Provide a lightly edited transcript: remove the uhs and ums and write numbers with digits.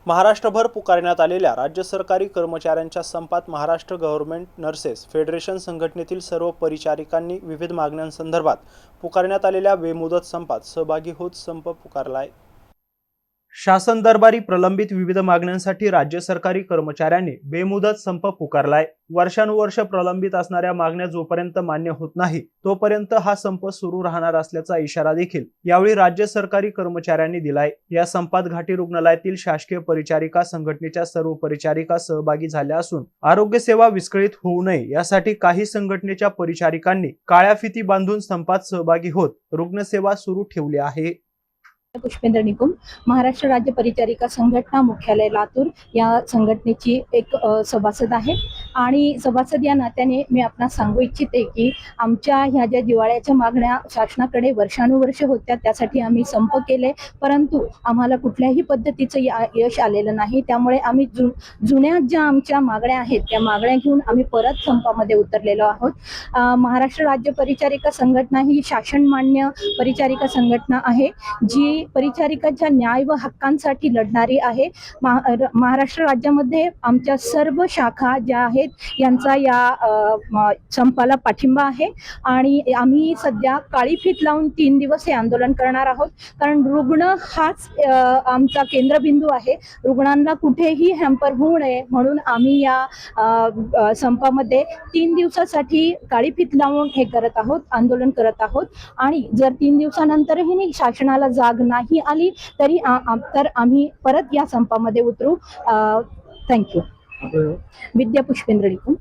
महाराष्ट्रभर पुकारण्यात आलेल्या राज्य सरकारी कर्मचाऱ्यांच्या संपात महाराष्ट्र गव्हर्नमेंट नर्सेस फेडरेशन संघटनेतील सर्व परिचारिकांनी विविध मागण्यांसंदर्भात पुकारण्यात आलेल्या बेमुदत संपात सहभागी होत संप पुकारला आहे। शासन दरबारी प्रलंबित विविध मागण्यांसाठी राज्य सरकारी कर्मचाऱ्यांनी बेमुदत संप पुकारलाय। वर्षानुवर्ष प्रलंबित असणाऱ्या मागण्या जोपर्यंत मान्य होत नाही तोपर्यंत हा संप सुरू राहणार असल्याचा इशारा देखील यावेळी राज्य सरकारी कर्मचाऱ्यांनी दिलाय। या संपात घाटी रुग्णालयातील शासकीय परिचारिका संघटनेच्या सर्व परिचारिका सहभागी झाल्या असून आरोग्य सेवा विस्कळीत होऊ नये यासाठी काही संघटनेच्या परिचारिकांनी काळ्या फिती बांधून संपात सहभागी होत रुग्णसेवा सुरू ठेवली आहे। पुष्पेंद्र निकुम, महाराष्ट्र राज्य परिचारिका संघटना मुख्यालय लातूर या संघटनेची एक सभासद आहे आणि सभासद या नात्याने मी आपणास सांगू इच्छिते की आमच्या ह्या ज्या जिव्हाळ्याच्या मागण्या शासनाकडे वर्षानुवर्ष होत्या त्यासाठी आम्ही संप केले, परंतु आम्हाला कुठल्याही पद्धतीचं यश आलेलं नाही। त्यामुळे आम्ही जुन्या ज्या आमच्या मागण्या आहेत त्या मागण्या घेऊन आम्ही परत संपामध्ये उतरलेलो आहोत। महाराष्ट्र राज्य परिचारिका संघटना ही शासनमान्य परिचारिका संघटना आहे जी परिचारिकांच्या न्याय व हक्कांसाठी लढणारी आहे। महाराष्ट्र राज्यामध्ये आमच्या सर्व शाखा ज्या आहेत यांचा या संपाला पाठिंबा आहे आणि आम्ही सध्या काळी फीत लावून 3 दिवस हे आंदोलन करणार आहोत, कारण रुग्ण हाच आमचा केंद्रबिंदू आहे। रुग्णांना कुठेही हॅम्पर होऊ नये म्हणून आम्ही या संपामध्ये 3 दिवसासाठी काळी फीत लावून हे करत आहोत, आंदोलन करत आहोत। आणि जर 3 दिवसानंतरही शासनाला जाग नाही आली तरी तर आम्ही परत या संपामध्ये उतरू। थँक्यू। विद्या पुष्पेंद्र निकुम।